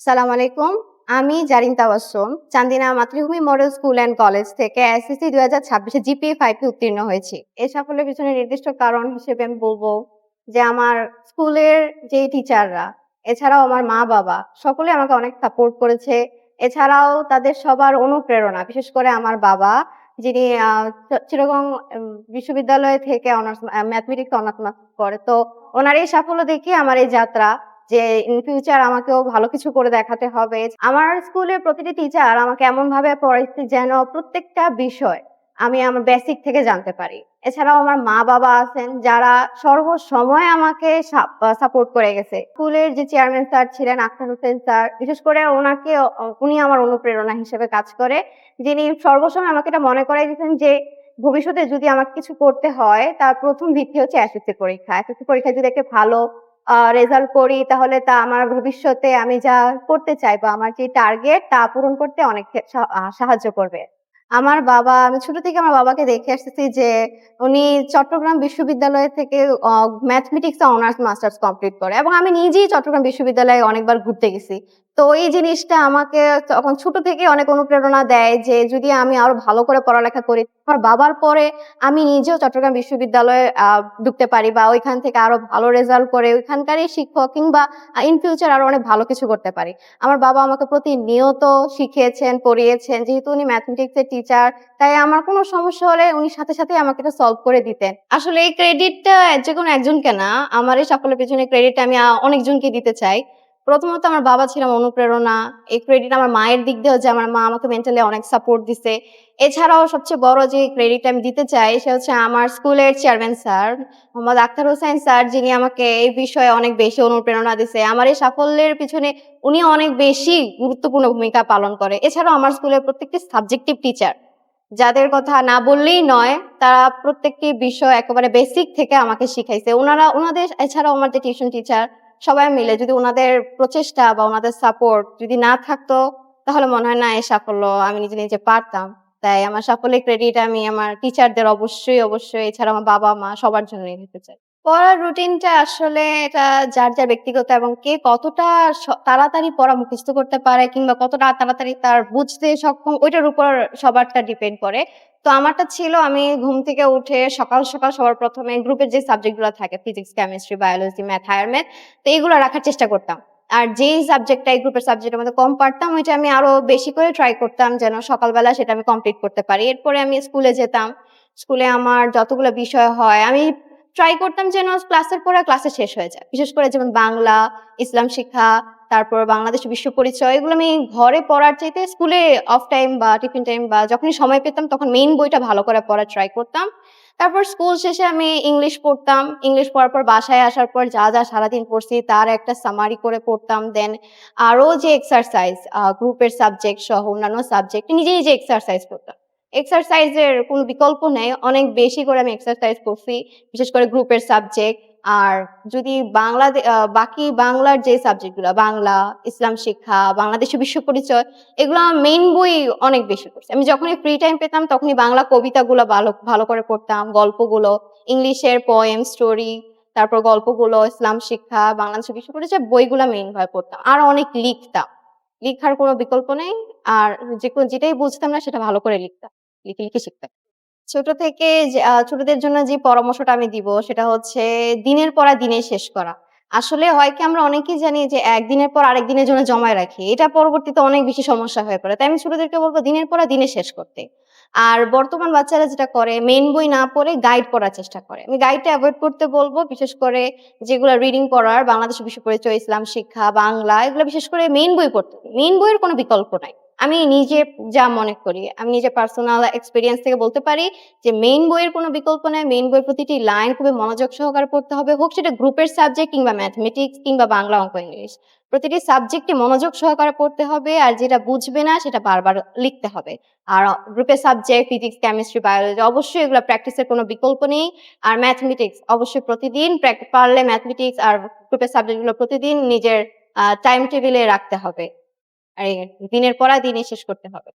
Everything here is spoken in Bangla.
সালাম আলাইকুম। আমি জারিন তাবাসসুম চান্দিনা মাতৃভূমি মডেল স্কুল অ্যান্ড কলেজ থেকে এসএসসি ২০২৬ এ জিপিএ ৫ এ উত্তীর্ণ হয়েছি। এর সাফল্যের পিছনে নির্দিষ্ট কারণ হিসেবে আমি বলব যে আমার স্কুলের যে টিচাররা, এছাড়াও আমার মা-বাবা সকলেই আমাকে অনেক সাপোর্ট করেছে। এছাড়াও তাদের সবার অনুপ্রেরণা, বিশেষ করে আমার বাবা যিনি চিটাগং বিশ্ববিদ্যালয় থেকে অনার্স ম্যাথমেটিক্স অনার্স মাস্টার্স করে। তো ওনার এই সাফল্য দেখে আমার এই যাত্রা যে ইন ফিউচার আমাকেও ভালো কিছু করে দেখাতে হবে। আমার স্কুলের প্রতিটি টিচার আমাকে এমনভাবে পড়াইছে যেন প্রত্যেকটা বিষয় আমি আমার বেসিক থেকে জানতে পারি। এছাড়াও আমার মা-বাবা আছেন যারা সর্বসময় আমাকে সাপোর্ট করে গেছে। স্কুলের যে চেয়ারম্যান স্যার ছিলেন আখতার হোসেন স্যার, বিশেষ করে উনি আমার অনুপ্রেরণা হিসেবে কাজ করে। যিনি সর্বসময় আমাকে এটা মনে করাই দিয়েছেন যে ভবিষ্যতে যদি আমাকে কিছু করতে হয় তার ১ম ভিত্তি হচ্ছে এসএসসি পরীক্ষা। এসএসসি পরীক্ষায় যদি একটা ভালো রেজাল্ট করি তাহলে তা আমার ভবিষ্যতে আমি যা করতে চাইবো, আমার যে টার্গেট তা পূরণ করতে অনেক সাহায্য করবে। আমি ছোট থেকে আমার বাবাকে দেখে আসতেছি যে উনি চট্টগ্রাম বিশ্ববিদ্যালয় থেকে অ ম্যাথমেটিক্স এ অনার্স মাস্টার্স কমপ্লিট করে এবং আমি নিজেই চট্টগ্রাম বিশ্ববিদ্যালয়ে অনেকবার ঘুরতে গেছি। তো এই জিনিসটা আমাকে তখন ছোট থেকেই অনেক অনুপ্রেরণা দেয় যে যদি আমি আরো ভালো করে পড়ালেখা করি, আমার বাবার পরে আমি নিজেও চট্টগ্রাম বিশ্ববিদ্যালয়ে ঢুকতে পারি বা ওইখান থেকে আরো ভালো রেজাল্ট করে ওইখানকারই শিক্ষক কিংবা ইন ফিউচার আরো অনেক ভালো কিছু করতে পারি। আমার বাবা আমাকে প্রতিনিয়ত শিখিয়েছেন, পড়িয়েছেন। যেহেতু উনি ম্যাথমেটিক্স এর টিচার, তাই আমার কোনো সমস্যা হলে উনি সাথে, সাথেই আমাকে এটা সলভ করে দিতেন। আসলে এই ক্রেডিটটা যেকোনো একজনকে না, আমার এই সাফল্যের পেছনে ক্রেডিট আমি অনেকজনকে দিতে চাই। প্রথমত আমার বাবা ছিলেন অনুপ্রেরণা। এই ক্রেডিট আমার মায়ের দিক দিয়েও যে আমার মা আমাকে মেন্টালি অনেক সাপোর্ট দিছে। এছাড়াও সবচেয়ে বড় যে ক্রেডিট আমি দিতে চাই সে হচ্ছে আমার স্কুলের chairman sir, Mohammad Akhtar Hossain sir, যিনি আমাকে এই বিষয়ে অনেক বেশি অনুপ্রেরণা দিছে। আমার এই সাফল্যের পিছনে উনি অনেক বেশি গুরুত্বপূর্ণ ভূমিকা পালন করে। এছাড়াও আমার স্কুলের প্রত্যেকটি সাবজেক্টিভ টিচার, যাদের কথা না বললেই নয়, তারা প্রত্যেকটি বিষয় একেবারে বেসিক থেকে আমাকে শিখাইছে। উনাদের এছাড়াও আমার যে টিউশন টিচার সবাই মিলে যদি উনাদের প্রচেষ্টা বা উনাদের সাপোর্ট যদি না থাকতো, তাহলে মনে হয় না এই সাফল্য আমি নিজে, নিজে পারতাম। তাই আমার সাফল্যের ক্রেডিট আমি আমার টিচারদের অবশ্যই এছাড়া আমার বাবা-মা সবার জন্যই দিতে চাই। পড়ার রুটিনটা আসলে এটা যার, যার ব্যক্তিগত এবং কে কতটা তাড়াতাড়ি পড়া মুখস্থ করতে পারে কিংবা কতটা তাড়াতাড়ি তার বুঝতে সক্ষম ওইটার উপর সবারটা ডিপেন্ড করে। তো আমারটা ছিল আমি ঘুম থেকে উঠে সকাল, সকাল সবার ১ম এ গ্রুপের যে সাবজেক্ট গুলা থাকে physics, chemistry, biology, math, higher math, তো এগুলো রাখার চেষ্টা করতাম। আর যেই সাবজেক্টটা এই গ্রুপের সাবজেক্টের মধ্যে কম পারতাম ওইটা আমি আরো বেশি করে ট্রাই করতাম যেন সকালবেলা সেটা আমি কমপ্লিট করতে পারি। এরপরে আমি স্কুলে যেতাম। স্কুলে আমার যতগুলো বিষয় হয় আমি ট্রাই করতাম যেন ক্লাসের পরে ক্লাসে শেষ হয়ে যায়। বিশেষ করে যেমন বাংলা, ইসলাম শিক্ষা, তারপর বাংলাদেশের বিশ্ব পরিচয় এগুলো আমি ঘরে পড়ার চাইতে স্কুলে অফ টাইম বা টিফিন টাইম বা যখনই সময় পেতাম তখন মেইন বইটা ভালো করে পড়ার ট্রাই করতাম। তারপর স্কুল শেষে আমি ইংলিশ পড়তাম। ইংলিশ পড়ার পর বাসায় আসার পর যা, যা সারাদিন পড়ছি তার একটা সামারি করে পড়তাম। দেন আরো যে এক্সারসাইজ গ্রুপের সাবজেক্ট সহ অন্যান্য সাবজেক্ট নিজে, নিজে এক্সারসাইজ করতাম। এক্সারসাইজের কোনো বিকল্প নেই। অনেক বেশি করে আমি এক্সারসাইজ করছি। বিশেষ করে গ্রুপের সাবজেক্ট। আর যদি বাকি বাংলার যে সাবজেক্ট গুলা বাংলা, ইসলাম শিক্ষা, বাংলাদেশের বিশ্ব পরিচয় এগুলা মেইন বই অনেক বেশি পড়ছি। আমি যখনই ফ্রি টাইম পেতাম তখনই বাংলা কবিতাগুলো ভালো করে পড়তাম, গল্পগুলো, ইংলিশের পোয়েম, স্টোরি, তারপর গল্পগুলো, ইসলাম শিক্ষা, বাংলাদেশের বিশ্ব পরিচয় বইগুলা মেইন ভাবে পড়তাম। আর অনেক লিখতাম। লিখার কোনো বিকল্প নেই। আর যেটাই বুঝতাম না সেটা ভালো করে লিখতাম। লিখে, লিখে শিখতাম। ছোট থেকে ছোটদের জন্য যে পরামর্শটা আমি দিব সেটা হচ্ছে দিনের পড়া দিনেই শেষ করা। আসলে হয় কি আমরা অনেকেই জানি যে একদিনের পর আরেকদিনের জন্য জমায় রাখি। এটা পরবর্তীতে অনেক বেশি সমস্যা হয়ে পড়ে। তাই আমি ছোটদেরকে বলব দিনের পড়া দিনে শেষ করতে। আর বর্তমান বাচ্চারা যেটা করে মেইন বই না পড়ে গাইড পড়ার চেষ্টা করে। আমি গাইডটা এভয়েড করতে বলব। বিশেষ করে যেগুলা রিডিং পড়ার বাংলাদেশের বিশ্ব পরিচয়, ইসলাম শিক্ষা, বাংলা এগুলো বিশেষ করে মেইন বই পড়তে হবে। মেইন বইয়ের কোনো বিকল্প নাই। আমি নিজে যা মনে করি, আমি নিজের পার্সোনাল এক্সপেরিয়েন্স থেকে বলতে পারি যে মেইন বইয়ের কোনো বিকল্প নাই। মেইন বইয়ের প্রতিটি লাইন খুবই মনোযোগ সহকারে পড়তে হবে। হোক সেটা গ্রুপের সাবজেক্ট কিংবা ম্যাথমেটিক্স কিংবা বাংলা, অঙ্ক, ইংলিশ। প্রতিটি সাবজেক্টই মনোযোগ সহকারে পড়তে হবে। আর যেটা বুঝবে না সেটা বারবার লিখতে হবে। আর গ্রুপের সাবজেক্ট ফিজিক্স, কেমিস্ট্রি, বায়োলজি অবশ্যই এগুলা প্র্যাকটিসের কোনো বিকল্প নেই। আর ম্যাথমেটিক্স অবশ্যই প্রতিদিন পারলে ম্যাথমেটিক্স আর গ্রুপের সাবজেক্টগুলো প্রতিদিন নিজের টাইম টেবিলে রাখতে হবে। আর দিনের পড়া দিনই শেষ করতে হবে।